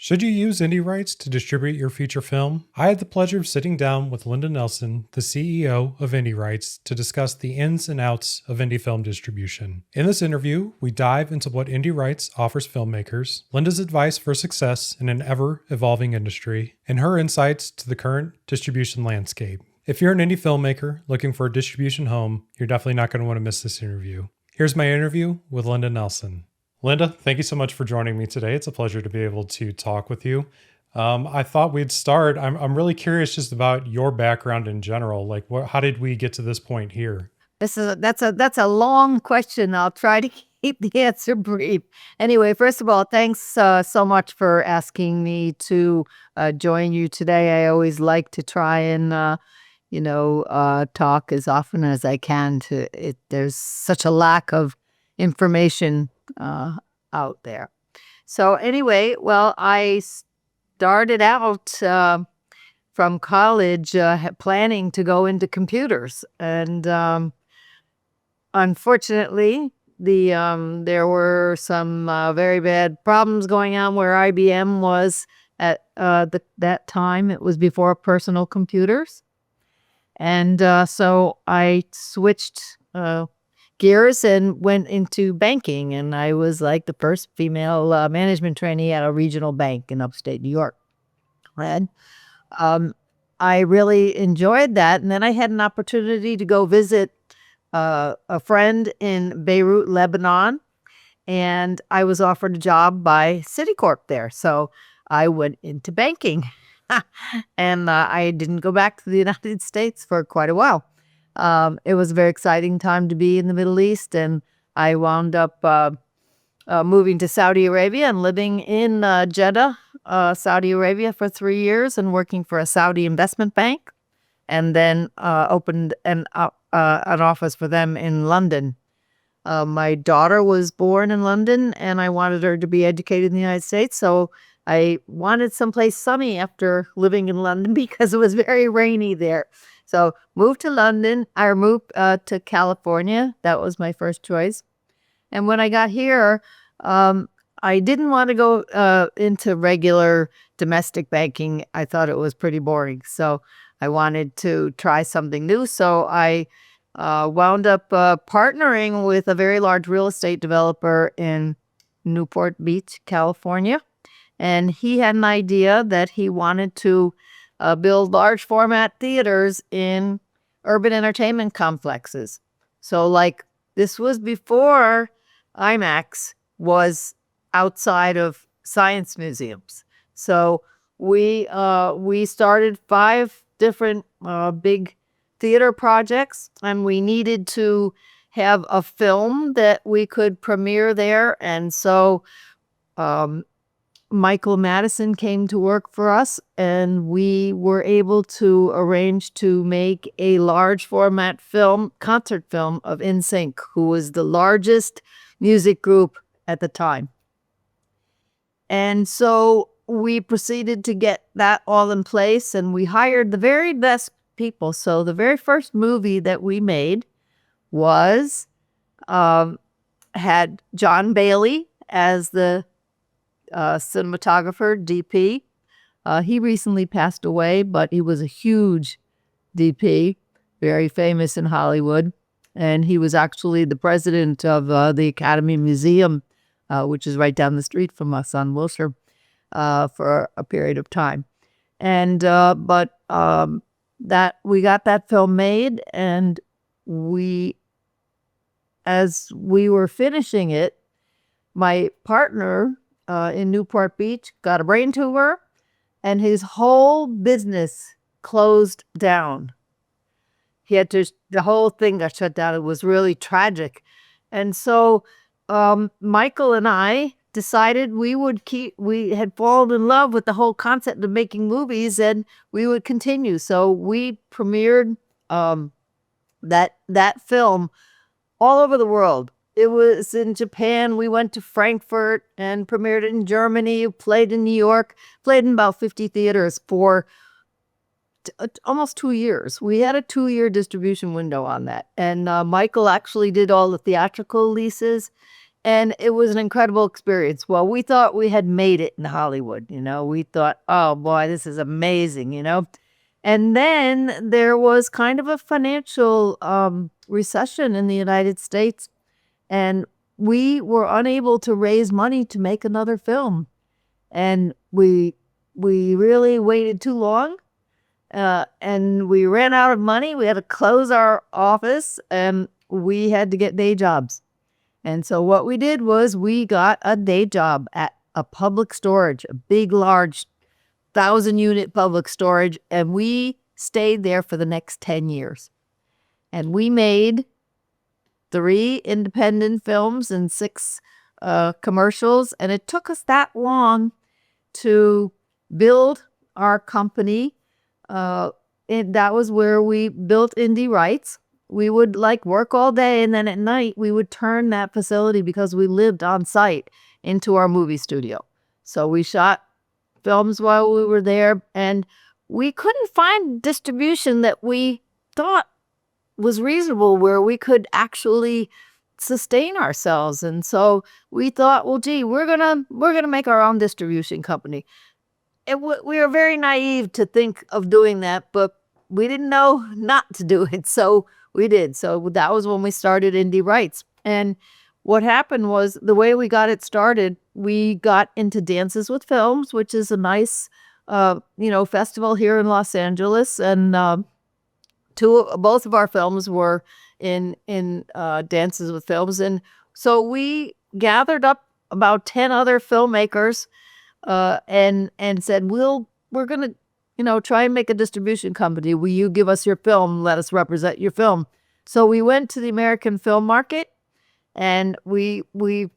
Should you use indie rights to distribute your feature film? I had the pleasure of sitting down with Linda Nelson, the CEO of Indie Rights, to discuss the ins and outs of indie film distribution. In this interview, we dive into what Indie Rights offers filmmakers, Linda's advice for success in an ever-evolving industry, and her insights to the current distribution landscape. If you're an indie filmmaker looking for a distribution home, you're definitely not going to want to miss this interview. Here's my interview with Linda Nelson. Linda, thank you so much for joining me today. It's a pleasure to be able to talk with you. I thought we'd start. I'm really curious just about your background in general. Like, how did we get to this point here? That's a long question. I'll try to keep the answer brief. Anyway, first of all, thanks so much for asking me to join you today. I always like to try and talk as often as I can. There's such a lack of information out there. So anyway, well, I started out from college planning to go into computers, and unfortunately, there were some very bad problems going on where IBM was at that time. It was before personal computers, and so I switched gears and went into banking, and I was like the first female management trainee at a regional bank in upstate New York. And I really enjoyed that. And then I had an opportunity to go visit a friend in Beirut, Lebanon, and I was offered a job by Citicorp there. So I went into banking, and I didn't go back to the United States for quite a while. It was a very exciting time to be in the Middle East, and I wound up moving to Saudi Arabia and living in Jeddah, Saudi Arabia for 3 years and working for a Saudi investment bank, and then opened an office for them in London. My daughter was born in London, and I wanted her to be educated in the United States, so I wanted someplace sunny after living in London because it was very rainy there. So moved to London. I moved to California. That was my first choice. And when I got here, I didn't want to go into regular domestic banking. I thought it was pretty boring. So I wanted to try something new. So I wound up partnering with a very large real estate developer in Newport Beach, California. And he had an idea that he wanted to build large format theaters in urban entertainment complexes. So this was before IMAX was outside of science museums. So we started 5 different big theater projects, and we needed to have a film that we could premiere there. And so Michael Madison came to work for us, and we were able to arrange to make a large format film, concert film of NSYNC, who was the largest music group at the time. And so we proceeded to get that all in place, and we hired the very best people. So the very first movie that we made was had John Bailey as the cinematographer, DP. He recently passed away, but he was a huge DP, very famous in Hollywood. And he was actually the president of the Academy Museum, which is right down the street from us on Wilshire, for a period of time. And that we got that film made, and as we were finishing it, my partner in Newport Beach got a brain tumor, and his whole business closed down. The whole thing got shut down. It was really tragic. And so Michael and I decided we had fallen in love with the whole concept of making movies, and we would continue. So we premiered that film all over the world. It was in Japan. We went to Frankfurt and premiered it in Germany, played in New York, played in about 50 theaters for almost 2 years. We had a 2-year distribution window on that. And Michael actually did all the theatrical leases. And it was an incredible experience. Well, we thought we had made it in Hollywood. We thought, oh boy, this is amazing. And then there was kind of a financial recession in the United States, and we were unable to raise money to make another film. And we really waited too long, and we ran out of money. We had to close our office, and we had to get day jobs. And so what we did was we got a day job at a public storage, a big, large 1,000-unit public storage, and we stayed there for the next 10 years. And we made 3 independent films and 6 commercials, and it took us that long to build our company. And that was where we built Indie Rights. We would work all day, and then at night we would turn that facility, because we lived on site, into our movie studio. So we shot films while we were there, and we couldn't find distribution that we thought was reasonable, where we could actually sustain ourselves. And so we thought, well, gee, we're gonna make our own distribution company. We were very naive to think of doing that, but we didn't know not to do it, so we did. So that was when we started Indie Rights. And what happened was, the way we got it started, we got into Dances with Films, which is a nice, festival here in Los Angeles. And both of our films were in Dances with Films. And so we gathered up about 10 other filmmakers and said, we're going to try and make a distribution company. Will you give us your film? Let us represent your film. So we went to the American film market, and we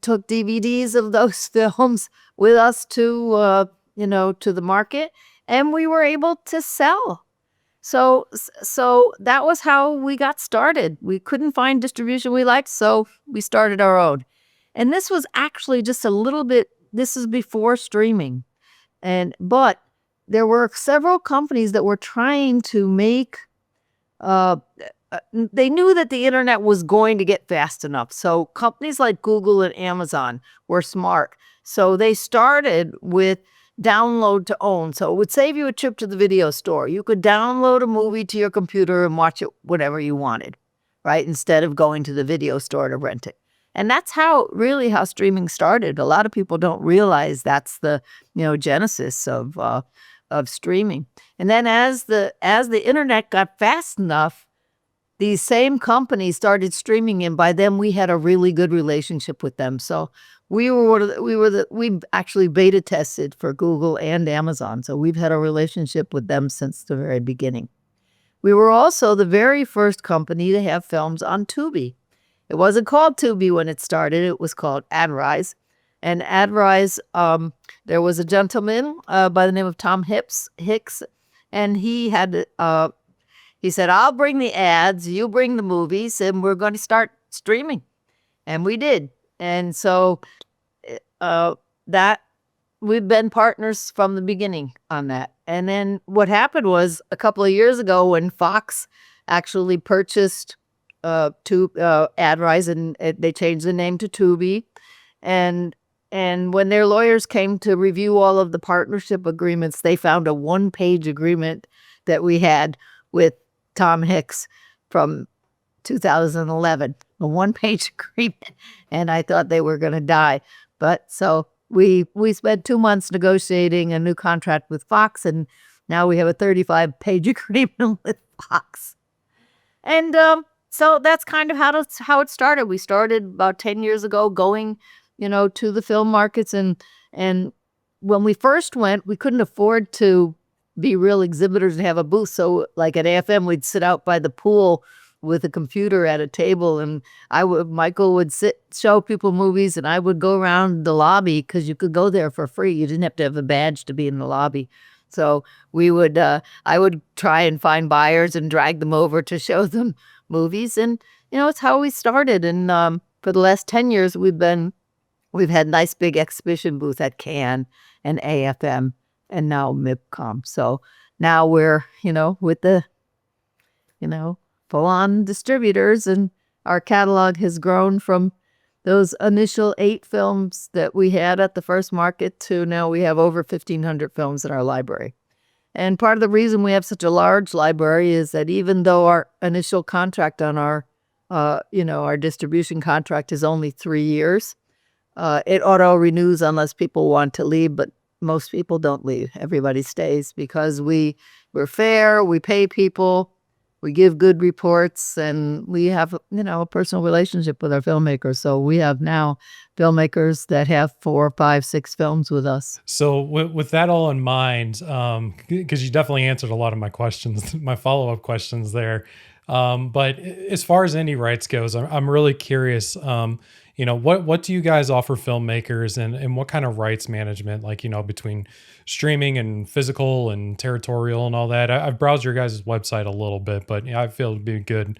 took DVDs of those films with us to the market, and we were able to sell. So that was how we got started. We couldn't find distribution we liked, so we started our own. And this was actually just a little bit, this is before streaming. But there were several companies that were trying to make, they knew that the internet was going to get fast enough. So companies like Google and Amazon were smart. So they started with download to own. So it would save you a trip to the video store. You could download a movie to your computer and watch it whenever you wanted, right? Instead of going to the video store to rent it. And that's how streaming started. A lot of people don't realize that's the, genesis of streaming. And then as the internet got fast enough, these same companies started streaming, and by then we had a really good relationship with them. So we actually beta tested for Google and Amazon. So we've had a relationship with them since the very beginning. We were also the very first company to have films on Tubi. It wasn't called Tubi when it started. It was called AdRise. And AdRise, there was a gentleman by the name of Tom Hicks, and he said, I'll bring the ads, you bring the movies, and we're going to start streaming. And we did. And so that we've been partners from the beginning on that. And then what happened was, a couple of years ago, when Fox actually purchased AdRise, and they changed the name to Tubi, and when their lawyers came to review all of the partnership agreements, they found a 1-page agreement that we had with Tom Hicks from 2011, a 1-page agreement, and I thought they were going to die. But so we spent 2 months negotiating a new contract with Fox, and now we have a 35-page agreement with Fox. And so that's kind of how it started. We started about 10 years ago, going to the film markets, and when we first went, we couldn't afford to be real exhibitors and have a booth. So like at AFM, we'd sit out by the pool with a computer at a table, and Michael would show people movies, and I would go around the lobby, because you could go there for free. You didn't have to have a badge to be in the lobby. So I would try and find buyers and drag them over to show them movies, and it's how we started. And for the last 10 years, we've had nice big exhibition booth at Cannes and AFM, and now MIPCOM. So now we're with the full-on distributors, and our catalog has grown from those initial 8 films that we had at the first market to now we have over 1,500 films in our library. And part of the reason we have such a large library is that even though our initial contract on our distribution contract is only 3 years, it auto renews unless people want to leave, but most people don't leave. Everybody stays because we're fair, we pay people, we give good reports, and we have, a personal relationship with our filmmakers. So we have now filmmakers that have 4, 5, 6 films with us. So with that all in mind, because you definitely answered a lot of my questions, my follow-up questions there. But as far as indie rights goes, I'm really curious, what do you guys offer filmmakers and what kind of rights management, like, between streaming and physical and territorial and all that? I've browsed your guys' website a little bit, but I feel it'd be a good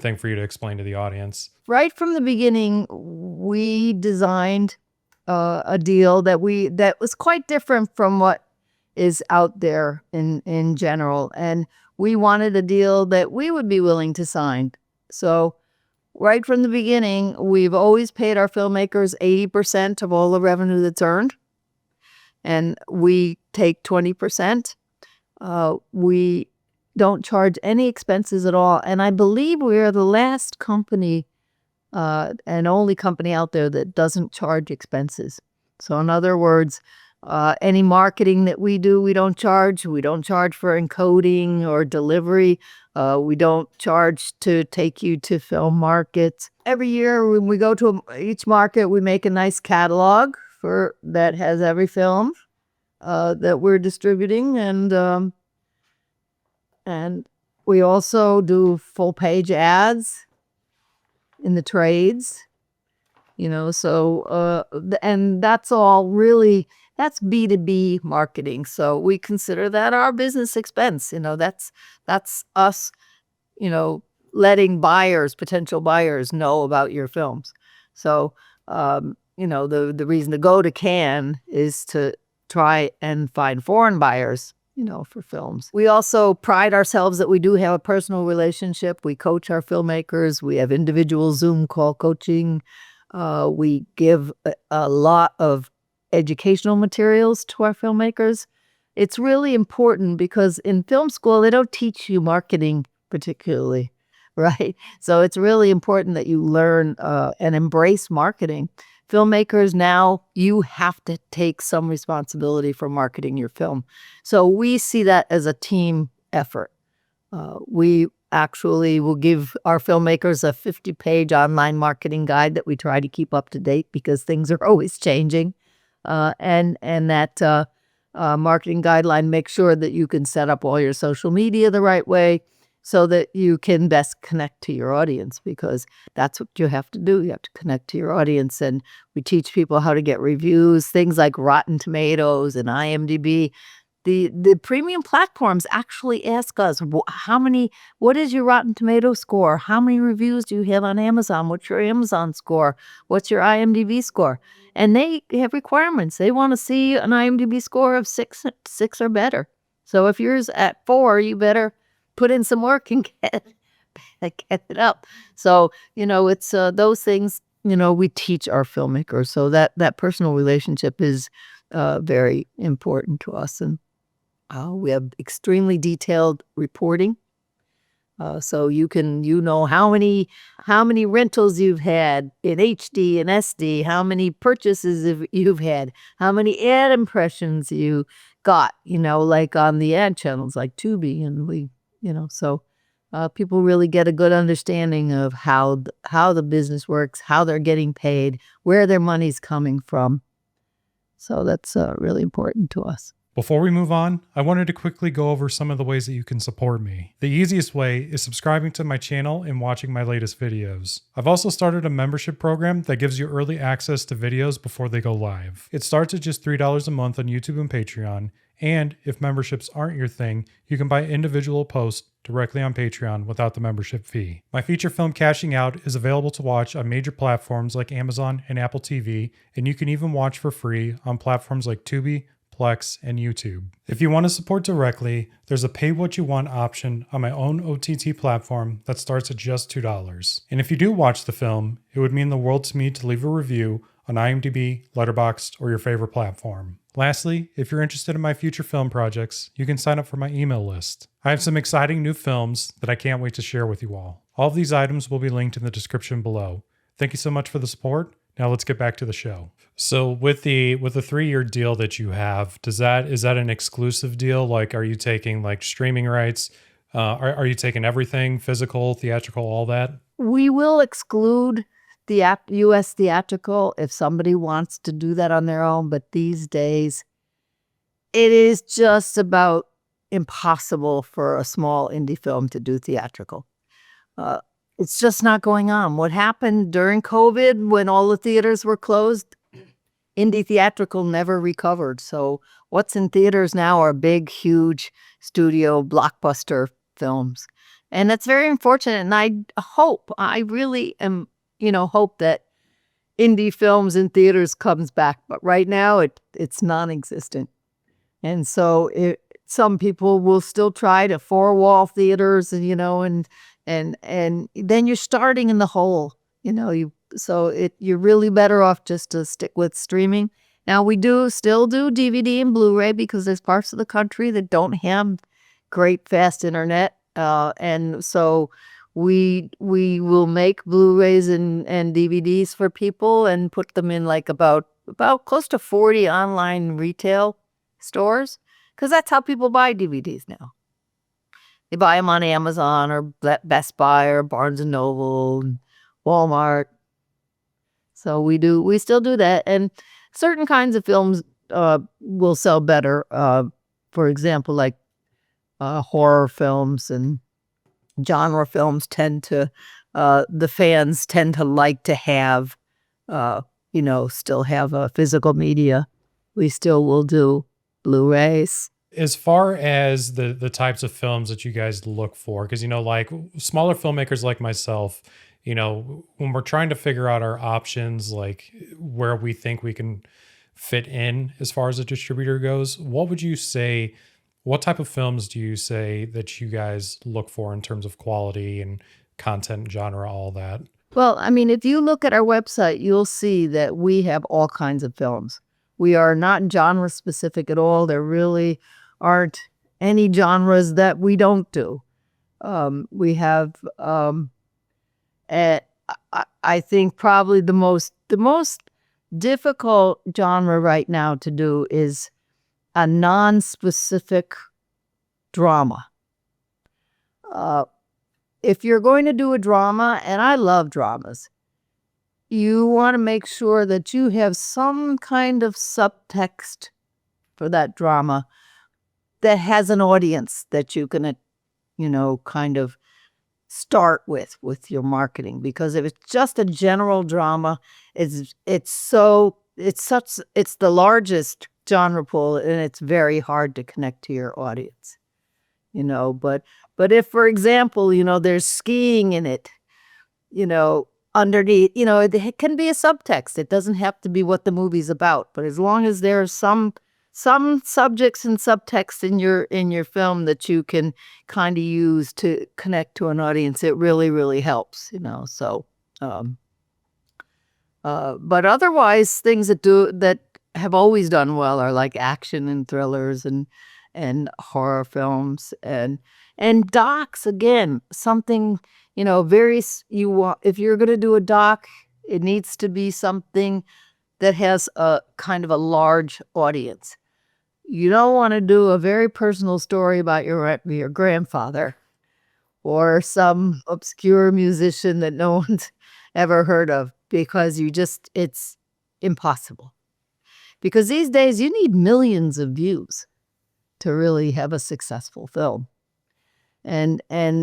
thing for you to explain to the audience. Right from the beginning, we designed a deal that was quite different from what is out there in general. And we wanted a deal that we would be willing to sign. So right from the beginning, we've always paid our filmmakers 80% of all the revenue that's earned. And we take 20%. We don't charge any expenses at all. And I believe we are the last company and only company out there that doesn't charge expenses. So in other words, any marketing that we do, we don't charge. We don't charge for encoding or delivery. We don't charge to take you to film markets. Every year when we go to each market, we make a nice catalog that has every film that we're distributing. And we also do full page ads in the trades, so and that's all really, that's B2B marketing. So we consider that our business expense. That's us, letting potential buyers know about your films. So, the reason to go to Cannes is to try and find foreign buyers, for films. We also pride ourselves that we do have a personal relationship. We coach our filmmakers. We have individual Zoom call coaching. We give a lot of educational materials to our filmmakers. It's really important because in film school, they don't teach you marketing particularly, right? So it's really important that you learn and embrace marketing. Filmmakers now, you have to take some responsibility for marketing your film. So we see that as a team effort. We actually will give our filmmakers a 50-page online marketing guide that we try to keep up to date because things are always changing. And that marketing guideline makes sure that you can set up all your social media the right way so that you can best connect to your audience, because that's what you have to do. You have to connect to your audience. And we teach people how to get reviews, things like Rotten Tomatoes and IMDb. The premium platforms actually ask us, what is your Rotten Tomato score? How many reviews do you have on Amazon? What's your Amazon score? What's your IMDb score? And they have requirements. They want to see an IMDb score of 6 or better. So if yours at 4, you better put in some work and get it up. So, it's those things, we teach our filmmakers. So that personal relationship is very important to us. And we have extremely detailed reporting. So you know how many rentals you've had in HD and SD, how many purchases you've had, how many ad impressions you got, like on the ad channels like Tubi, and so people really get a good understanding of how the business works, how they're getting paid, where their money's coming from. So that's really important to us. Before we move on, I wanted to quickly go over some of the ways that you can support me. The easiest way is subscribing to my channel and watching my latest videos. I've also started a membership program that gives you early access to videos before they go live. It starts at just $3 a month on YouTube and Patreon, and if memberships aren't your thing, you can buy individual posts directly on Patreon without the membership fee. My feature film Cashing Out is available to watch on major platforms like Amazon and Apple TV, and you can even watch for free on platforms like Tubi, Plex, and YouTube. If you want to support directly, there's a pay what you want option on my own OTT platform that starts at just $2. And if you do watch the film, it would mean the world to me to leave a review on IMDb, Letterboxd, or your favorite platform. Lastly, if you're interested in my future film projects, you can sign up for my email list. I have some exciting new films that I can't wait to share with you all. All of these items will be linked in the description below. Thank you so much for the support. Now let's get back to the show. So with the 3-year deal that you have, is that an exclusive deal? Like, are you taking like streaming rights? Are you taking everything, physical, theatrical, all that? We will exclude the U.S. theatrical if somebody wants to do that on their own, but these days it is just about impossible for a small indie film to do theatrical. It's just not going on. What happened during COVID when all the theaters were closed, indie theatrical never recovered. So what's in theaters now are big, huge studio blockbuster films. And that's very unfortunate. And I really am, hope that indie films in theaters comes back. But right now it's non-existent. And so some people will still try to 4-wall theaters and, and then you're starting in the hole, you're really better off just to stick with streaming. Now we still do DVD and Blu-ray because there's parts of the country that don't have great fast internet. And so we will make Blu-rays and DVDs for people and put them in like about close to 40 online retail stores because that's how people buy DVDs now. They buy them on Amazon or Best Buy or Barnes & Noble, and Walmart. So we still do that. And certain kinds of films will sell better. For example, like horror films and genre films the fans tend to like to have, still have a physical media. We still will do Blu-rays. As far as the types of films that you guys look for, because, like smaller filmmakers like myself, when we're trying to figure out our options, like where we think we can fit in as far as a distributor goes, what type of films do you say that you guys look for in terms of quality and content, genre, all that? Well, I mean, if you look at our website, you'll see that we have all kinds of films. We are not genre specific at all. There really aren't any genres that we don't do. We have, I think probably the most difficult genre right now to do is a non-specific drama. If you're going to do a drama, and I love dramas, you want to make sure that you have some kind of subtext for that drama that has an audience that you can, kind of start with your marketing. Because if it's just a general drama, it's the largest genre pool, and it's very hard to connect to your audience. But if, for example, there's skiing in it, underneath, it can be a subtext. It doesn't have to be what the movie's about. But as long as there's some subjects and subtext in your film that you can kind of use to connect to an audience, it really, really helps, So, but otherwise, things that have always done well are like action and thrillers and horror films and docs. Again, something, if you're going to do a doc, it needs to be something that has a kind of a large audience. You don't want to do a very personal story about your grandfather or some obscure musician that no one's ever heard of, because it's impossible. Because these days you need millions of views to really have a successful film. And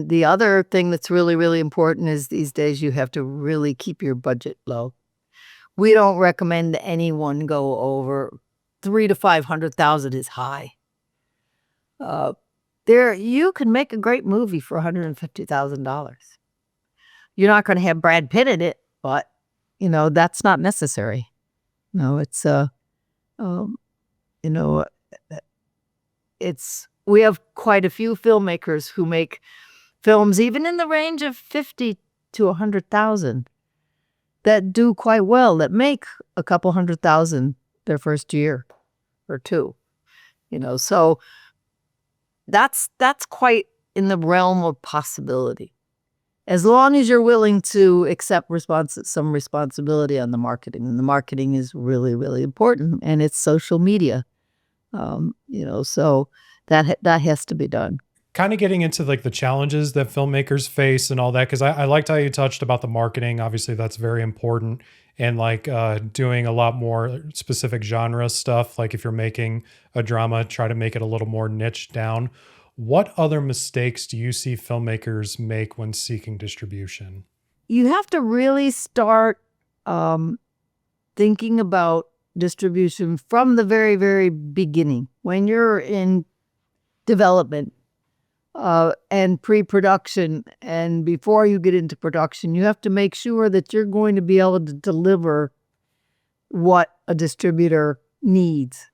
the other thing that's really, really important is these days you have to really keep your budget low. We don't recommend anyone go over $300,000 to $500,000 is high. You can make a great movie for $150,000. You're not going to have Brad Pitt in it, but that's not necessary. No, it's we have quite a few filmmakers who make films even in the range of 50 to 100,000 that do quite well, that make a couple 100,000 their first year or two. So that's quite in the realm of possibility, as long as you're willing to accept some responsibility on the marketing. And the marketing is really, really important, and it's social media. So that has to be done. Kind of getting into like the challenges that filmmakers face and all that, because I liked how you touched about the marketing. Obviously, that's very important, and like doing a lot more specific genre stuff. Like if you're making a drama, try to make it a little more niche down. What other mistakes do you see filmmakers make when seeking distribution? You have to really start thinking about distribution from the very, very beginning. When you're in development and pre-production, and before you get into production, you have to make sure that you're going to be able to deliver what a distributor needs.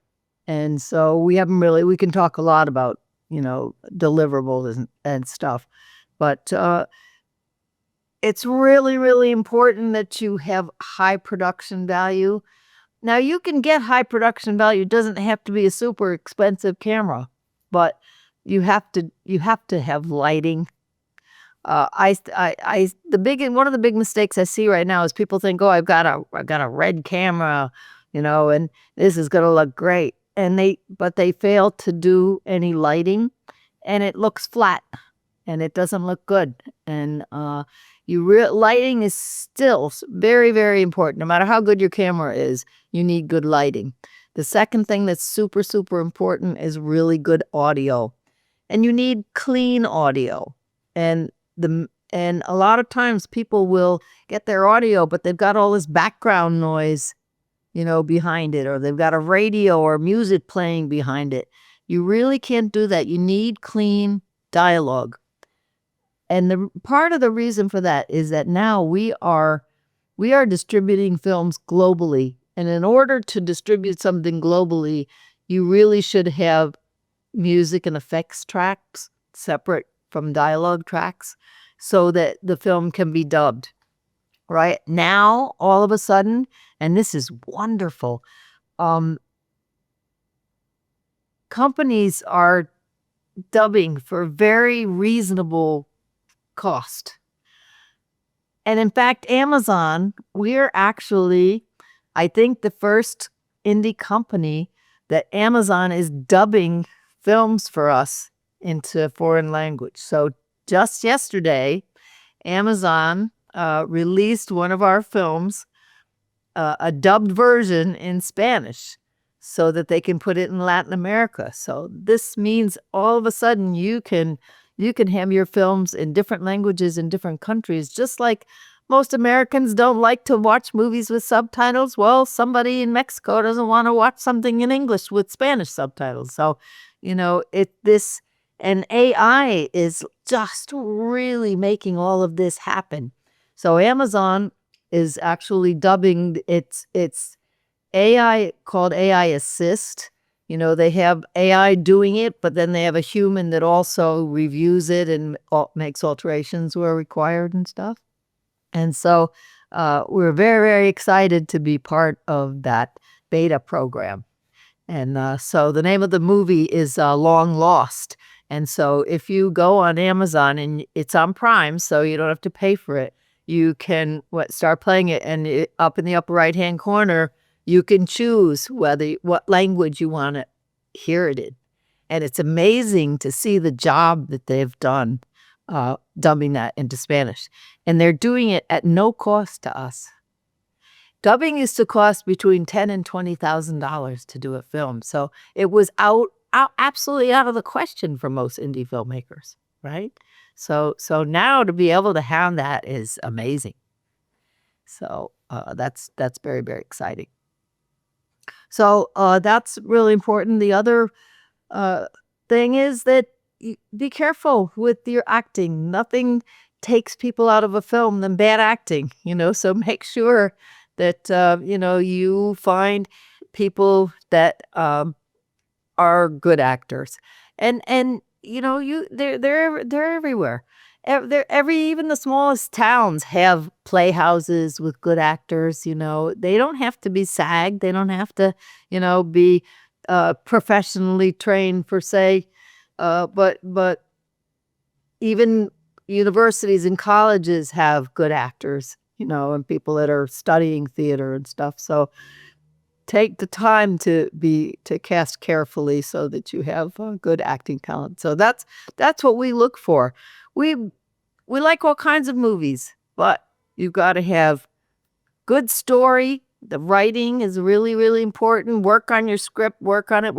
And so we can talk a lot about, deliverables and stuff, but it's really, really important that you have high production value. Now, you can get high production value. It doesn't have to be a super expensive camera, but you have to have lighting. One of the big mistakes I see right now is people think, oh, I've got a red camera, and this is going to look great. But they fail to do any lighting, and it looks flat, and it doesn't look good. And lighting is still very, very important. No matter how good your camera is, you need good lighting. The second thing that's super, super important is really good audio, and you need clean audio. And a lot of times people will get their audio, but they've got all this background noise, behind it, or they've got a radio or music playing behind it. You really can't do that. You need clean dialogue. And the part of the reason for that is that now we are distributing films globally. And in order to distribute something globally, you really should have music and effects tracks separate from dialogue tracks so that the film can be dubbed. Right now, all of a sudden, and this is wonderful, companies are dubbing for very reasonable cost. And in fact, Amazon, we're actually, I think, the first indie company that Amazon is dubbing films for us into foreign language. So just yesterday, Amazon released one of our films, a dubbed version in Spanish, so that they can put it in Latin America. So this means all of a sudden you can have your films in different languages in different countries, just like most Americans don't like to watch movies with subtitles. Well, somebody in Mexico doesn't want to watch something in English with Spanish subtitles. So, and AI is just really making all of this happen. So Amazon is actually dubbing its AI called AI Assist. They have AI doing it, but then they have a human that also reviews it and makes alterations where required and stuff. And so we're very, very excited to be part of that beta program. And so the name of the movie is Long Lost. And so if you go on Amazon, and it's on Prime, so you don't have to pay for it, you can start playing it, and up in the upper right-hand corner, you can choose what language you want to hear it in. And it's amazing to see the job that they've done dubbing that into Spanish. And they're doing it at no cost to us. Dubbing used to cost between $10,000 and $20,000 to do a film. So it was absolutely out of the question for most indie filmmakers, right? So now to be able to have that is amazing. So that's very, very exciting. So that's really important. The other thing is that be careful with your acting. Nothing takes people out of a film than bad acting, so make sure that, you find people that are good actors. And they're everywhere. Even the smallest towns have playhouses with good actors. They don't have to be SAG. They don't have to, be professionally trained per se. But even universities and colleges have good actors, and people that are studying theater and stuff. So take the time to cast carefully so that you have good acting talent. So that's what we look for. We like all kinds of movies, but you've got to have good story. The writing is really, really important. Work on your script, work on it.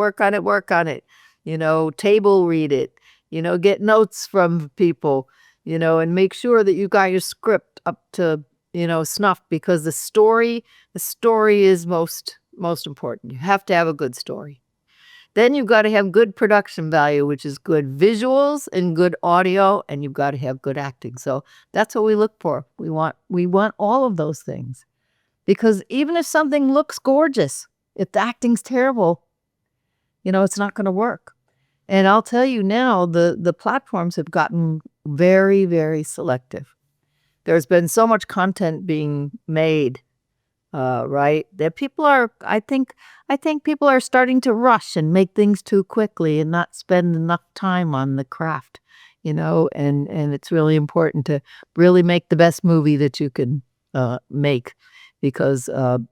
Table read it, get notes from people, and make sure that you got your script up to, snuff, because the story is most important. You have to have a good story. Then you've got to have good production value, which is good visuals and good audio, and you've got to have good acting. So that's what we look for. We want all of those things. Because even if something looks gorgeous, if the acting's terrible, it's not going to work. And I'll tell you now, the platforms have gotten very, very selective. There's been so much content being made, right? That I think people are starting to rush and make things too quickly and not spend enough time on the craft, and it's really important to really make the best movie that you can make, because the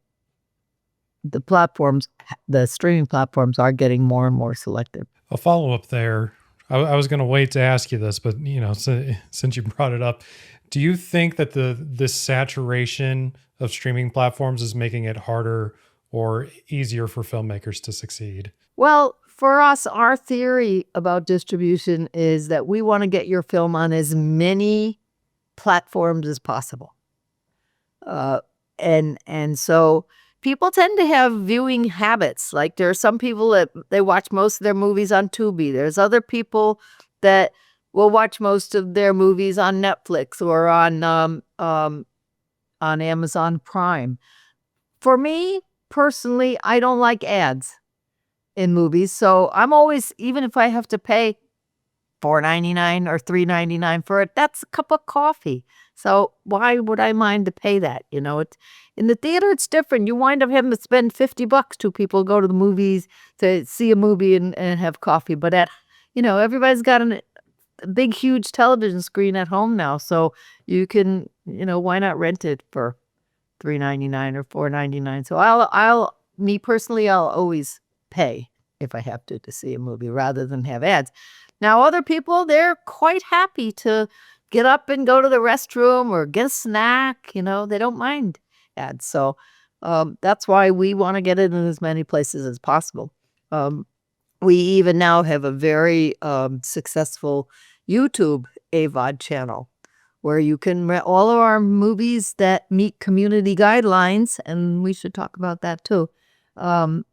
streaming platforms are getting more and more selective. A follow-up there. I was going to wait to ask you this, but since you brought it up, do you think that this saturation of streaming platforms is making it harder or easier for filmmakers to succeed? Well, for us, our theory about distribution is that we want to get your film on as many platforms as possible. And so people tend to have viewing habits. Like, there are some people that they watch most of their movies on Tubi. There's other people that will watch most of their movies on Netflix or on Amazon Prime. For me personally, I don't like ads in movies, so I'm always, even if I have to pay $4.99 or $3.99 for it, that's a cup of coffee. So why would I mind to pay that? It's in the theater, it's different. You wind up having to spend $50. Two people go to the movies to see a movie and have coffee. But everybody's got a big, huge television screen at home now, so you can, why not rent it for $3.99 or $4.99? So me personally, I'll always pay if I have to see a movie rather than have ads. Now, other people, they're quite happy to get up and go to the restroom or get a snack. They don't mind ads. So that's why we want to get it in as many places as possible. We even now have a very successful YouTube AVOD channel where you can rent all of our movies that meet community guidelines, and we should talk about that too, are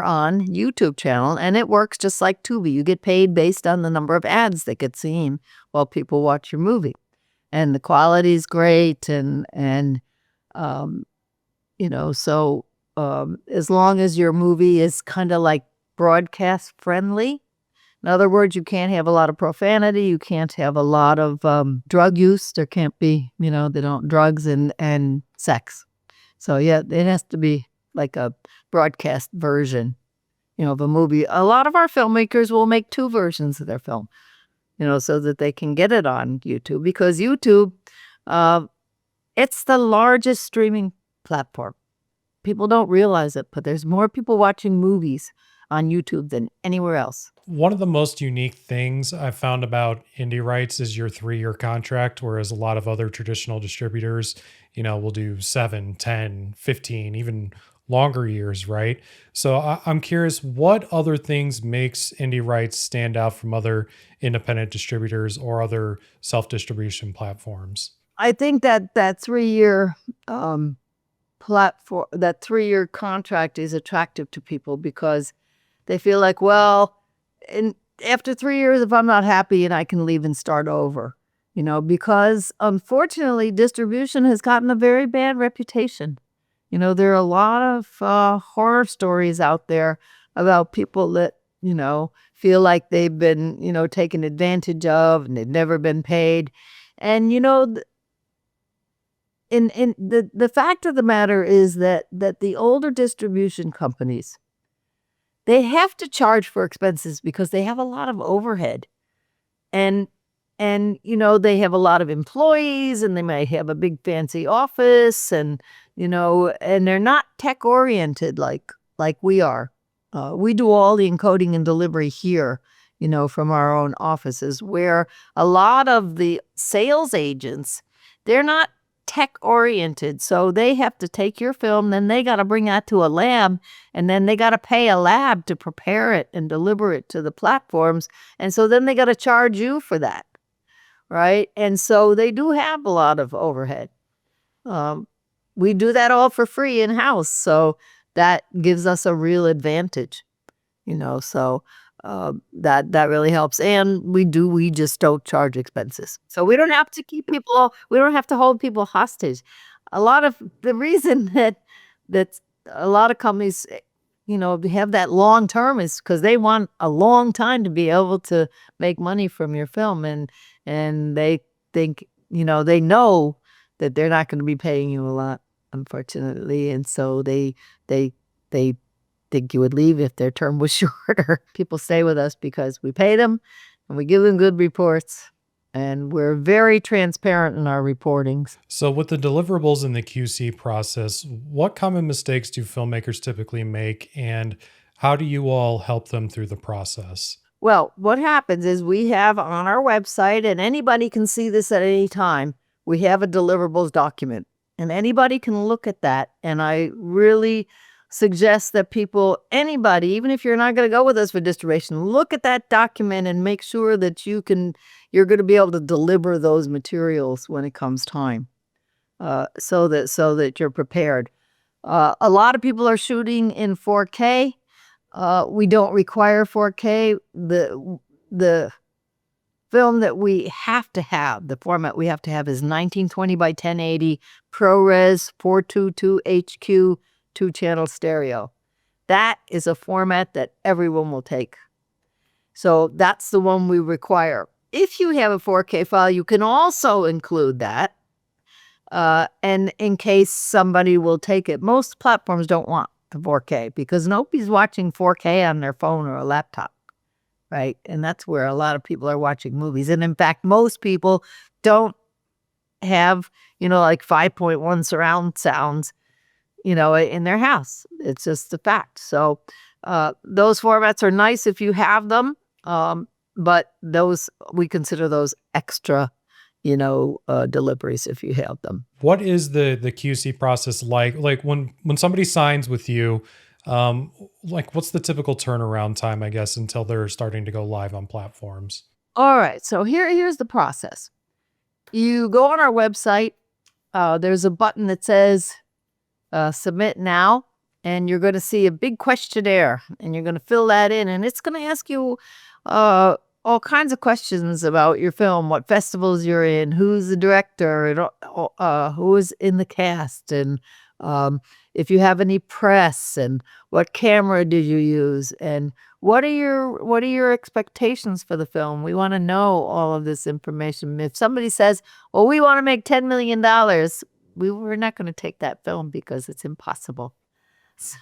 on YouTube channel, and it works just like Tubi. You get paid based on the number of ads that get seen while people watch your movie, and the quality is great, and so as long as your movie is kind of like broadcast friendly. In other words, you can't have a lot of profanity. You can't have a lot of drug use. There can't be, drugs and sex. So yeah, it has to be like a broadcast version, of a movie. A lot of our filmmakers will make 2 versions of their film, so that they can get it on YouTube, because YouTube, it's the largest streaming platform. People don't realize it, but there's more people watching movies on YouTube than anywhere else. One of the most unique things I've found about indie rights is your 3-year contract, whereas a lot of other traditional distributors, will do 7, 10, 15, even longer years, right? So I'm curious, what other things makes indie rights stand out from other independent distributors or other self-distribution platforms? I think that 3-year platform, that 3-year contract is attractive to people because they feel like, well, after 3 years, if I'm not happy, and I can leave and start over, because unfortunately, distribution has gotten a very bad reputation. There are a lot of horror stories out there about people that feel like they've been, taken advantage of and they've never been paid. And, in the fact of the matter is that the older distribution companies, they have to charge for expenses because they have a lot of overhead. And they have a lot of employees and they might have a big fancy office and and they're not tech oriented like we are. We do all the encoding and delivery here, from our own offices, where a lot of the sales agents, they're not tech oriented. So they have to take your film, then they got to bring that to a lab, and then they got to pay a lab to prepare it and deliver it to the platforms. And so then they got to charge you for that. Right. And so they do have a lot of overhead. We do that all for free in house. So that gives us a real advantage, so that really helps. And we just don't charge expenses. So we don't have to we don't have to hold people hostage. A lot of the reason that a lot of companies, have that long term is because they want a long time to be able to make money from your film. And they think, they know that they're not going to be paying you a lot, unfortunately. And so they think you would leave if their term was shorter. People stay with us because we pay them and we give them good reports and we're very transparent in our reportings. So, with the deliverables in the QC process, what common mistakes do filmmakers typically make, and how do you all help them through the process? Well, what happens is we have on our website, and anybody can see this at any time, we have a deliverables document, and anybody can look at that. And I really suggest that anybody, even if you're not going to go with us for distribution, look at that document and make sure that you're going to be able to deliver those materials when it comes time, so that you're prepared. A lot of people are shooting in 4K. We don't require 4K. The film that we have to have, the format we have to have is 1920 by 1080 ProRes 422 HQ 2-channel stereo. That is a format that everyone will take. So that's the one we require. If you have a 4K file, you can also include that. And in case somebody will take it, most platforms don't want the 4K because nobody's watching 4K on their phone or a laptop, right? And that's where a lot of people are watching movies. And in fact, most people don't have, like 5.1 surround sounds, in their house. It's just a fact. So those formats are nice if you have them, but we consider those extra deliveries if you have them. What is the QC process like? Like when somebody signs with you, what's the typical turnaround time, I guess, until they're starting to go live on platforms? All right. So here's the process. You go on our website. There's a button that says submit now, and you're going to see a big questionnaire, and you're going to fill that in, and it's going to ask you all kinds of questions about your film, what festivals you're in, who's the director, and who's in the cast, and if you have any press, and what camera did you use, and what are your expectations for the film. We want to know all of this information. If somebody says, well, we want to make $10 million, we're not going to take that film because it's impossible. So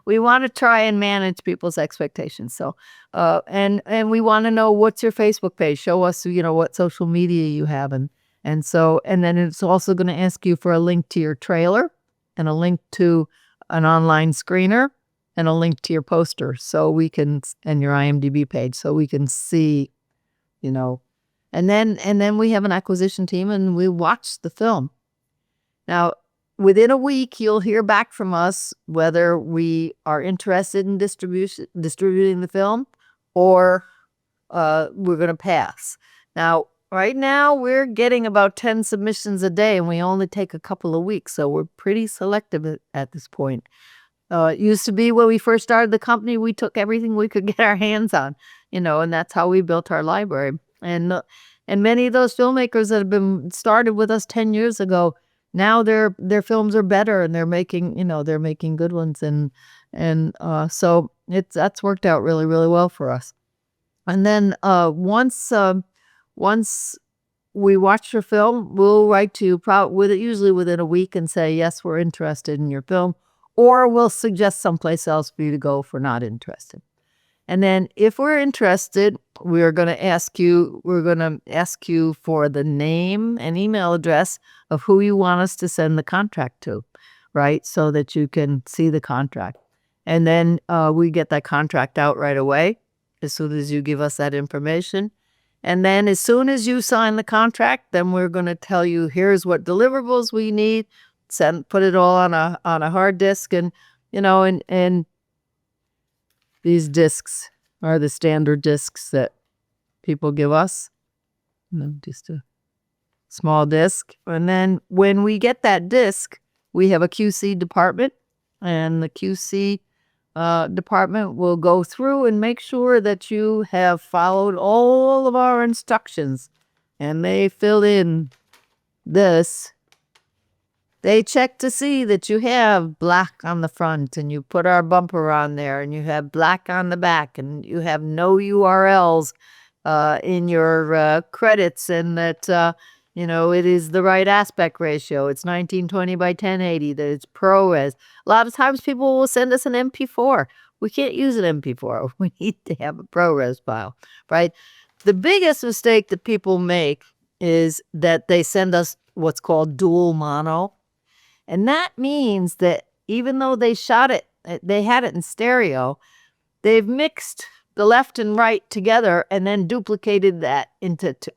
we want to try and manage people's expectations. So, and we want to know, what's your Facebook page? Show us, what social media you have. And then it's also going to ask you for a link to your trailer and a link to an online screener and a link to your poster and your IMDb page, so we can see, and then we have an acquisition team and we watch the film. Now, within a week, you'll hear back from us whether we are interested in distributing the film or we're going to pass. Now, right now, we're getting about 10 submissions a day, and we only take a couple of weeks, so we're pretty selective at this point. It used to be when we first started the company, we took everything we could get our hands on, and that's how we built our library. And many of those filmmakers that have been started with us 10 years ago, now their films are better and they're making good ones. And And so that's worked out really, really well for us. And then once we watch your film, we'll write to you usually within a week and say, yes, we're interested in your film, or we'll suggest someplace else for you to go if we're not interested. And then if we're interested, we're going to ask you for the name and email address of who you want us to send the contract to, right? So that you can see the contract. And then we get that contract out right away as soon as you give us that information. And then as soon as you sign the contract, then we're going to tell you, here's what deliverables we need, put it all on a hard disk, and and these discs are the standard discs that people give us. Just a small disc. And then when we get that disc, we have a QC department, and the QC department will go through and make sure that you have followed all of our instructions. And they fill in this. They check to see that you have black on the front, and you put our bumper on there, and you have black on the back, and you have no URLs in your credits, and that it is the right aspect ratio. It's 1920 by 1080, that it's ProRes. A lot of times people will send us an MP4. We can't use an MP4. We need to have a ProRes file, right? The biggest mistake that people make is that they send us what's called dual mono. And that means that even though they shot it, they had it in stereo, they've mixed the left and right together and then duplicated that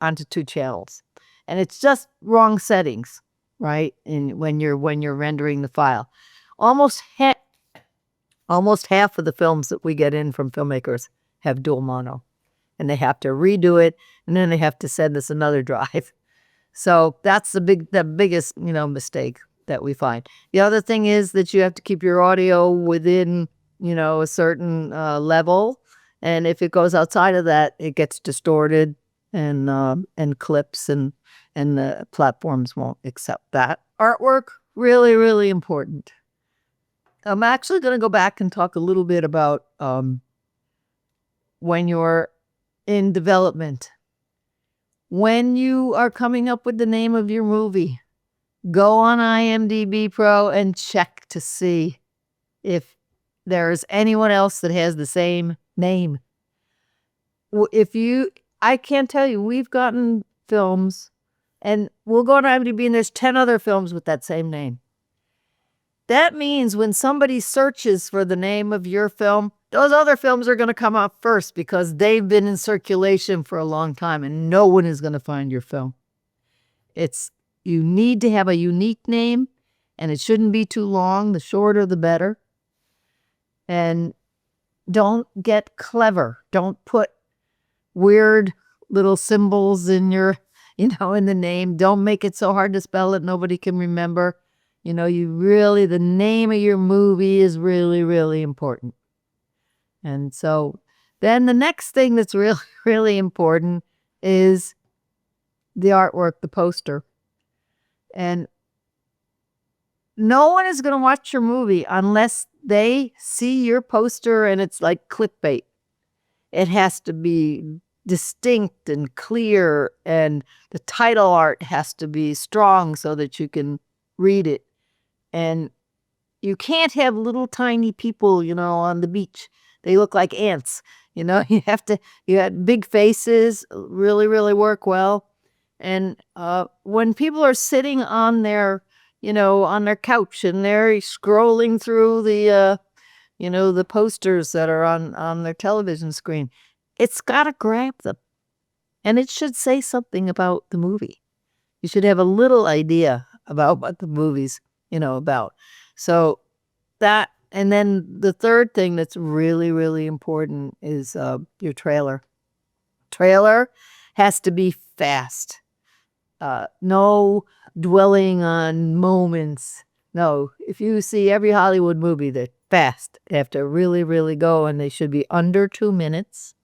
onto two channels. And it's just wrong settings, right? When you're rendering the file. Almost half of the films that we get in from filmmakers have dual mono, and they have to redo it, and then they have to send us another drive. So that's the biggest mistake that we find. The other thing is that you have to keep your audio within a certain level, and if it goes outside of that, it gets distorted and clips, and the platforms won't accept that. Artwork, really, really important. I'm actually going to go back and talk a little bit about when you're in development. When you are coming up with the name of your movie, go on IMDb Pro and check to see if there's anyone else that has the same name. I can't tell you, we've gotten films, and we'll go on IMDb and there's 10 other films with that same name. That means when somebody searches for the name of your film, those other films are going to come up first because they've been in circulation for a long time, and no one is going to find your film. You need to have a unique name, and it shouldn't be too long. The shorter, the better. And don't get clever. Don't put weird little symbols in in the name. Don't make it so hard to spell that nobody can remember. The name of your movie is really, really important. And so then the next thing that's really, really important is the artwork, the poster. And no one is going to watch your movie unless they see your poster and it's like clickbait. It has to be distinct and clear, and the title art has to be strong so that you can read it. And you can't have little tiny people, on the beach. They look like ants. You had big faces, really, really work well. And when people are sitting on their couch and they're scrolling through the posters that are on their television screen, it's got to grab them. And it should say something about the movie. You should have a little idea about what the movie's, about. So that, and then the third thing that's really, really important is your trailer. Trailer has to be fast. No dwelling on moments. No, if you see every Hollywood movie, they're fast. They have to really, really go, and they should be under 2 minutes.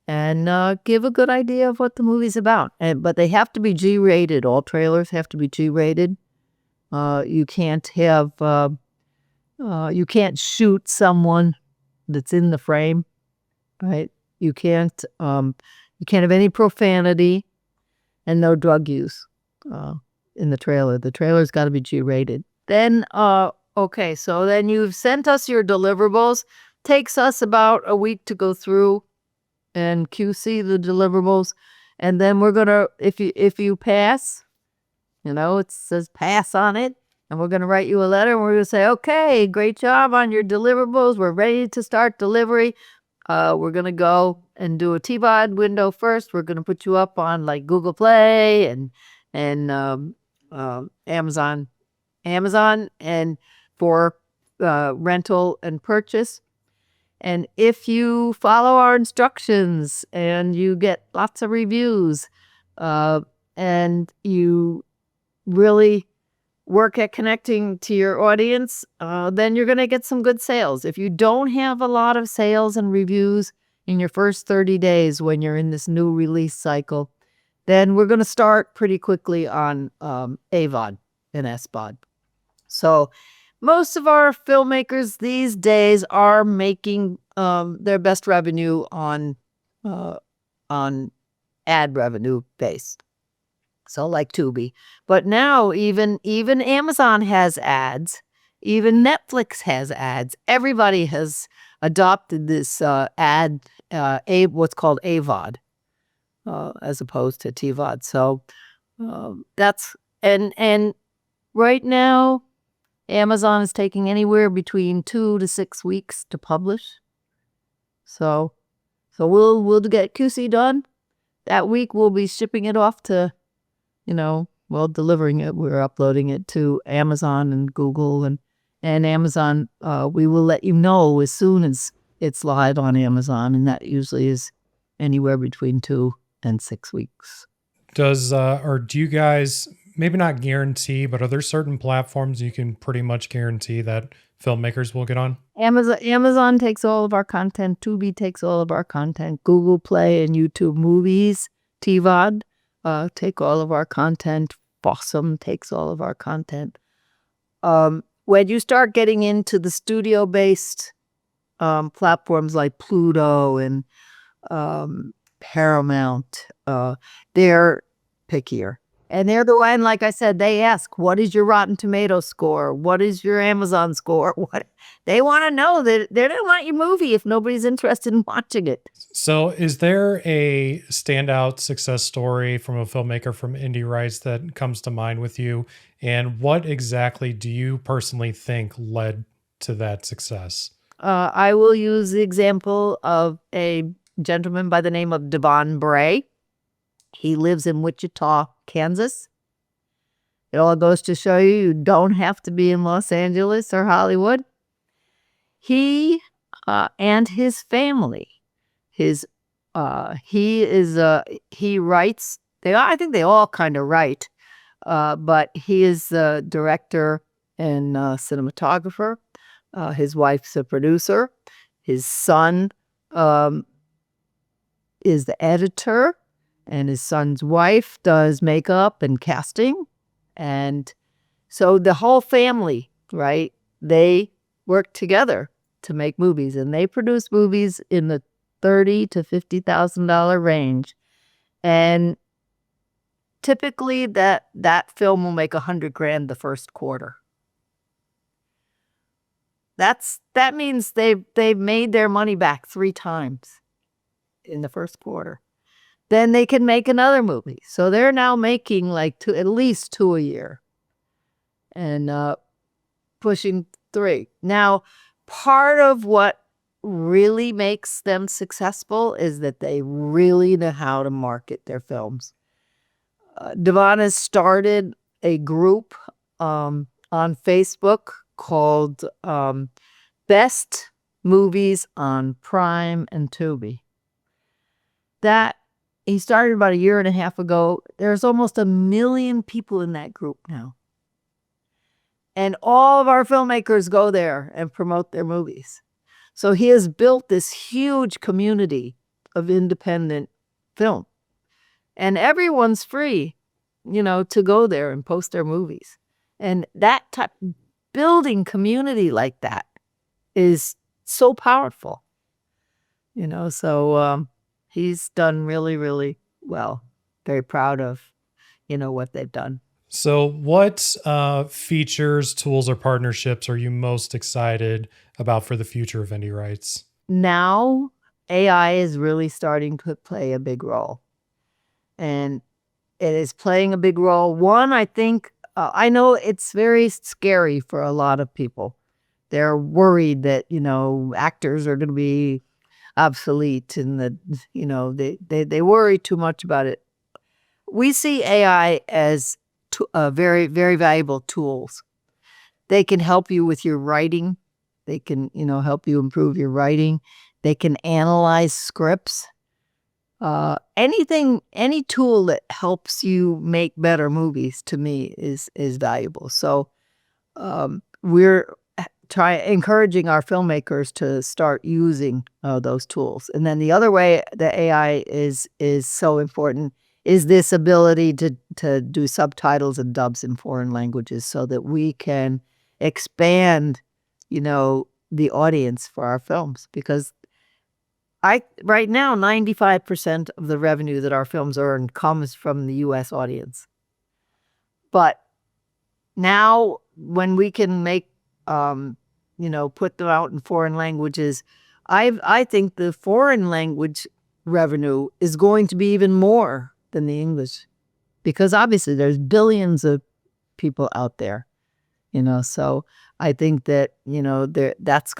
And give a good idea of what the movie's about. But they have to be G-rated. All trailers have to be G-rated. You can't have You can't shoot someone that's in the frame, right? You can't have any profanity and no drug use in the trailer. The trailer's got to be G-rated. Then, okay, so then you've sent us your deliverables. Takes us about a week to go through and QC the deliverables, and then we're gonna, if you pass, it says pass on it, and we're gonna write you a letter, and we're gonna say, okay, great job on your deliverables. We're ready to start delivery. We're gonna go and do a TVOD window first. We're gonna put you up on like Google Play and Amazon, and for rental and purchase. And if you follow our instructions and you get lots of reviews, and you really work at connecting to your audience, then you're going to get some good sales. If you don't have a lot of sales and reviews in your first 30 days when you're in this new release cycle, then we're going to start pretty quickly on AVOD and SVOD. So most of our filmmakers these days are making their best revenue on ad revenue based. So like Tubi. But now even Amazon has ads. Even Netflix has ads. Everybody has adopted this what's called AVOD, as opposed to TVOD. So that's and right now Amazon is taking anywhere between 2 to 6 weeks to publish. So we'll get QC done. That week we'll be shipping it off to, delivering it. We're uploading it to Amazon and Google and Amazon. We will let you know as soon as it's live on Amazon, and that usually is anywhere between 2 and 6 weeks. Do you guys, maybe not guarantee, but are there certain platforms you can pretty much guarantee that filmmakers will get on? Amazon takes all of our content. Tubi takes all of our content. Google Play and YouTube Movies, TVOD, take all of our content. Fossum takes all of our content. When you start getting into the studio-based platforms like Pluto and Paramount, they're pickier. And they're the one, like I said, they ask, what is your Rotten Tomatoes score? What is your Amazon score? They want to know that they don't want your movie if nobody's interested in watching it. So is there a standout success story from a filmmaker from Indie Rights that comes to mind with you? And what exactly do you personally think led to that success? I will use the example of a gentleman by the name of Devon Bray. He lives in Wichita, Kansas. It all goes to show you don't have to be in Los Angeles or Hollywood. He and his family, he writes. I think they all kind of write, but he is the director and cinematographer. His wife's a producer. His son is the editor. And his son's wife does makeup and casting. And so the whole family, right, they work together to make movies. And they produce movies in the $30,000 to $50,000 range. And typically that film will make $100,000 the first quarter. That means they've made their money back 3 times in the first quarter. Then they can make another movie. So they're now making like at least 2 a year and pushing 3. Now, part of what really makes them successful is that they really know how to market their films. Devon has started a group on Facebook called Best Movies on Prime and Tubi. That he started about 1.5 years ago. There's almost 1 million people in that group now. And all of our filmmakers go there and promote their movies. So he has built this huge community of independent film. And everyone's free, to go there and post their movies. And that type, building community like that is so powerful, so he's done really, really well. Very proud of, what they've done. So, what features, tools, or partnerships are you most excited about for the future of indie rights? Now, AI is really starting to play a big role. And it is playing a big role. One, I think, I know it's very scary for a lot of people. They're worried that, actors are going to be obsolete and that, they worry too much about it. We see AI as very, very valuable tools. They can help you with your writing. They can, help you improve your writing. They can analyze scripts. Any tool that helps you make better movies to me is valuable. So we're encouraging our filmmakers to start using those tools. And then the other way that AI is so important is this ability to do subtitles and dubs in foreign languages so that we can expand, the audience for our films. Because right now, 95% of the revenue that our films earn comes from the US audience. But now when we can make, put them out in foreign languages, I think the foreign language revenue is going to be even more than the English, because obviously there's billions of people out there, so I think that, that's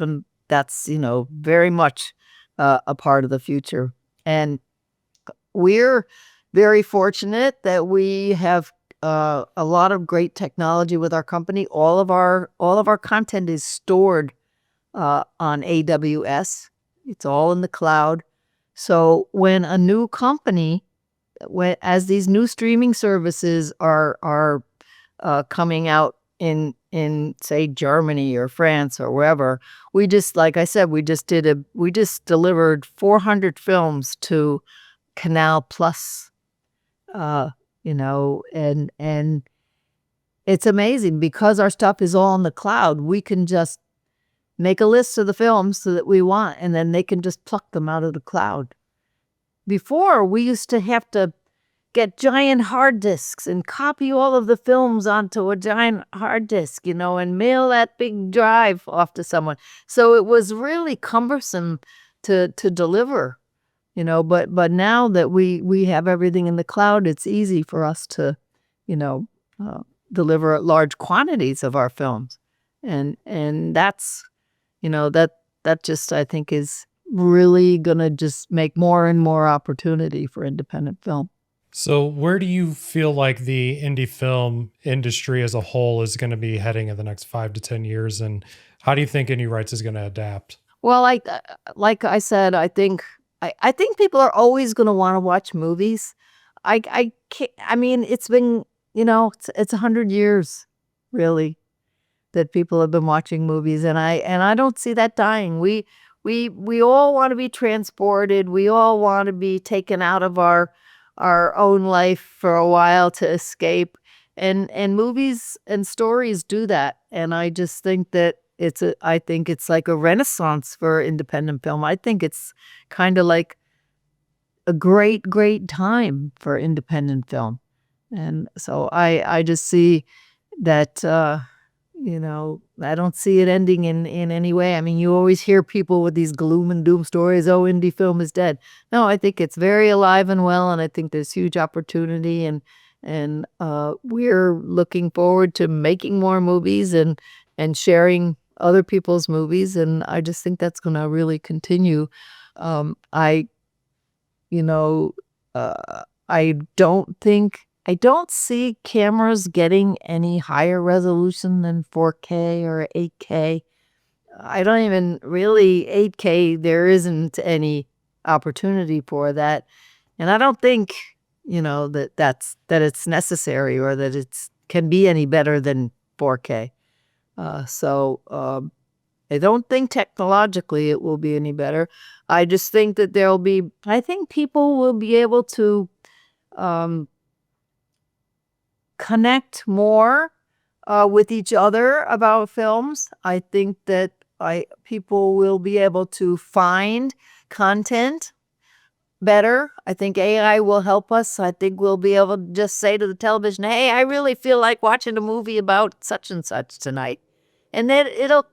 very much a part of the future. And we're very fortunate that we have a lot of great technology with our company. All of our content is stored on AWS. It's all in the cloud. So when a new company, as these new streaming services are coming out in say Germany or France or wherever, we just, like I said, we just delivered 400 films to Canal Plus, and it's amazing because our stuff is all in the cloud. We can just make a list of the films that we want, and then they can just pluck them out of the cloud. Before, we used to have to get giant hard disks and copy all of the films onto a giant hard disk, and mail that big drive off to someone. So it was really cumbersome to deliver, but now that we have everything in the cloud, it's easy for us to, deliver large quantities of our films. And that's, that just, I think, is really gonna just make more and more opportunity for independent film. So, where do you feel like the indie film industry as a whole is going to be heading in the next 5 to 10 years? And how do you think indie rights is going to adapt? Well, like I said, I think people are always going to want to watch movies. I can't, I mean, it's been, it's 100 years, really, that people have been watching movies, and I don't see that dying. We all want to be transported. We all want to be taken out of our own life for a while to escape, and movies and stories do that. And I just think that I think it's like a renaissance for independent film. I think it's kind of like a great time for independent film. And so I just see that, I don't see it ending in any way. I mean, you always hear people with these gloom and doom stories, oh, indie film is dead. No, I think it's very alive and well, and I think there's huge opportunity, and we're looking forward to making more movies and sharing other people's movies, and I just think that's going to really continue. I you know, I don't see cameras getting any higher resolution than 4K or 8K. I don't even really 8K, there isn't any opportunity for that. And I don't think, that it's necessary or that it's can be any better than 4K. I don't think technologically it will be any better. I just think that I think people will be able to connect more with each other about films. I think that people will be able to find content better. I think AI will help us. I think we'll be able to just say to the television, "Hey, I really feel like watching a movie about such and such tonight." And then it'll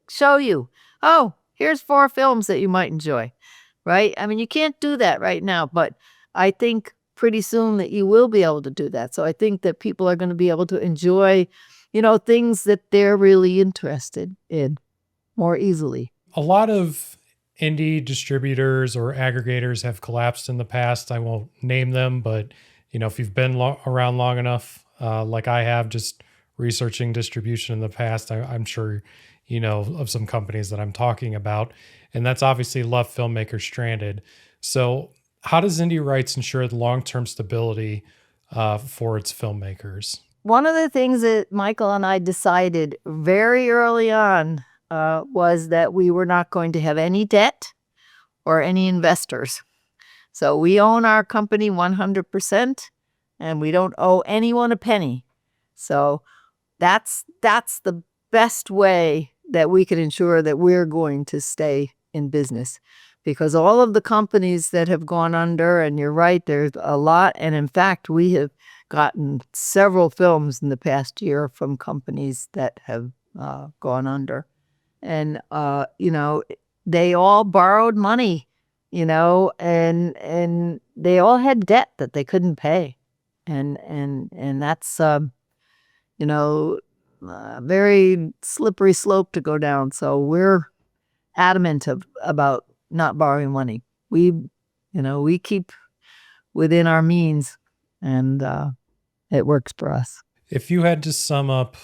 show you, "Oh, here's 4 films that you might enjoy." Right? I mean, you can't do that right now, but I think pretty soon that you will be able to do that. So I think that people are going to be able to enjoy, things that they're really interested in more easily. A lot of indie distributors or aggregators have collapsed in the past. I won't name them, but if you've been around long enough, like I have, just researching distribution in the past, I'm sure you know of some companies that I'm talking about, and that's obviously left filmmakers stranded. So, how does Indie Rights ensure the long-term stability for its filmmakers? One of the things that Michael and I decided very early on was that we were not going to have any debt or any investors. So we own our company 100% and we don't owe anyone a penny. So that's the best way that we can ensure that we're going to stay in business, because all of the companies that have gone under, and you're right, there's a lot. And in fact, we have gotten several films in the past year from companies that have gone under. And, they all borrowed money, and they all had debt that they couldn't pay. And that's, a very slippery slope to go down. So we're adamant about not borrowing money. We keep within our means, and it works for us. If you had to sum up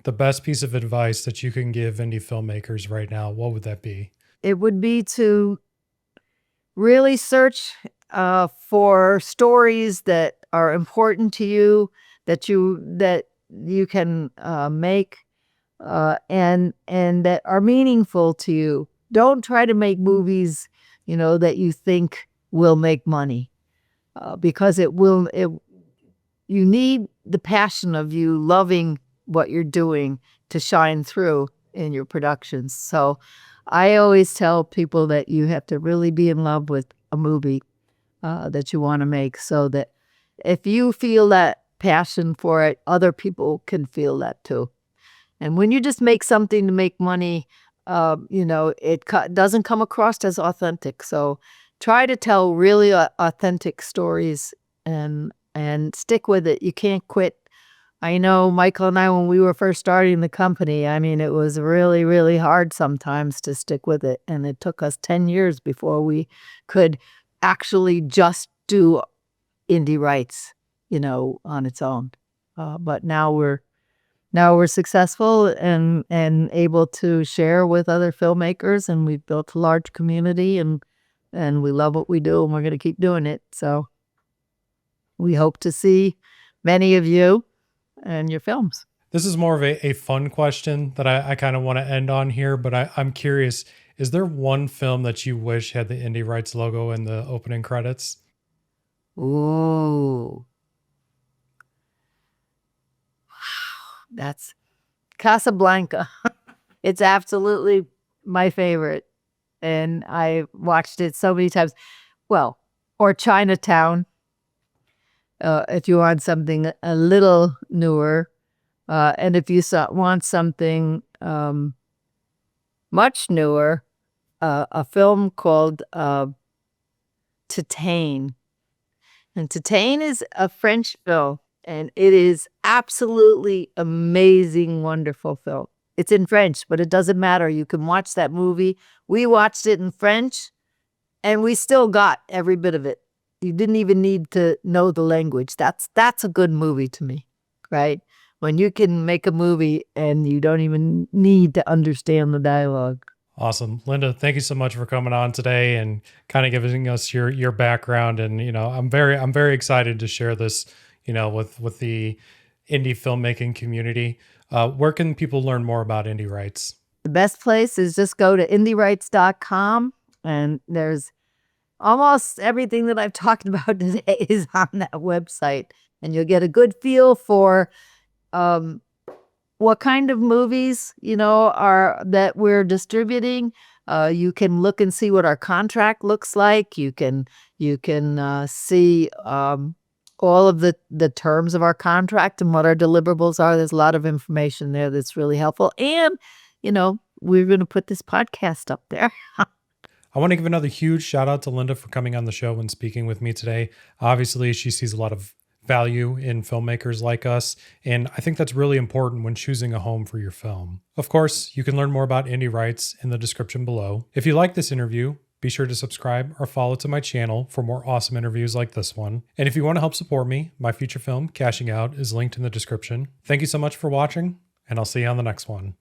the best piece of advice that you can give indie filmmakers right now, what would that be? It would be to really search for stories that are important to you, that you can make, and that are meaningful to you. Don't try to make movies, that you think will make money, because it will. You need the passion of you loving what you're doing to shine through in your productions. So I always tell people that you have to really be in love with a movie that you want to make, so that if you feel that passion for it, other people can feel that too. And when you just make something to make money, it doesn't come across as authentic. So try to tell really authentic stories, and stick with it. You can't quit. I know Michael and I, when we were first starting the company, I mean, it was really, really hard sometimes to stick with it. And it took us 10 years before we could actually just do indie rights, on its own. But now we're successful and able to share with other filmmakers, and we've built a large community, and we love what we do, and we're going to keep doing it. So we hope to see many of you and your films. This is more of a fun question that I kind of want to end on here, but I'm curious, is there one film that you wish had the Indie Rights logo in the opening credits? Ooh. That's Casablanca. It's absolutely my favorite, and I watched it so many times. Well, or Chinatown, if you want something a little newer. And if you want something much newer, a film called Titane. And Titane is a French film, and it is absolutely amazing, wonderful film. It's in French, but it doesn't matter. You can watch that movie. We watched it in French, and we still got every bit of it. You didn't even need to know the language. That's a good movie to me, right? When you can make a movie and you don't even need to understand the dialogue. Awesome. Linda, thank you so much for coming on today and kind of giving us your background. And, I'm very excited to share this, with the indie filmmaking community. Where can people learn more about Indie Rights? The best place is just go to indierights.com, and there's almost everything that I've talked about today is on that website, and you'll get a good feel for what kind of movies, are that we're distributing. You can look and see what our contract looks like. You can see all of the terms of our contract and what our deliverables are. There's a lot of information there that's really helpful. And, we're going to put this podcast up there. I want to give another huge shout out to Linda for coming on the show and speaking with me today. Obviously, she sees a lot of value in filmmakers like us, and I think that's really important when choosing a home for your film. Of course, you can learn more about Indie Rights in the description below. If you like this interview, be sure to subscribe or follow to my channel for more awesome interviews like this one. And if you want to help support me, my feature film, Cashing Out, is linked in the description. Thank you so much for watching, and I'll see you on the next one.